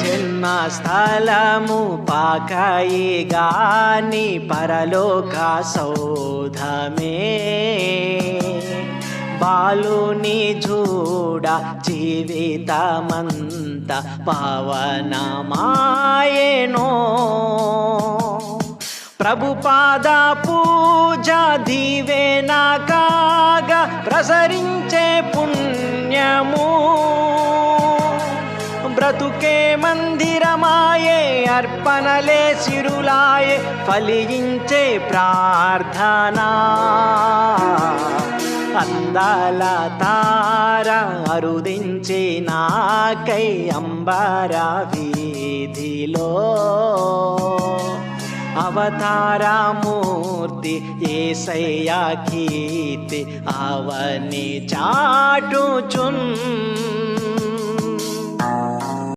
జన్మ స్థలము పాకాయి గాని పరలోక సౌధమే బాలుని చూడ జీవితమంత పవనమాయెనో ప్రభుపాద పూజ దీవెన కాగా ప్రసరించే పుణ్యము బ్రతుకే మందిరమాయే అర్పణలే సిరులాయే ఫలించే ప్రార్థనా అందాల తార అరుదించి నాకై అంబర వీధిలో అవతారమూర్తి యేసయ్య కీర్తి అవని చాటుచున్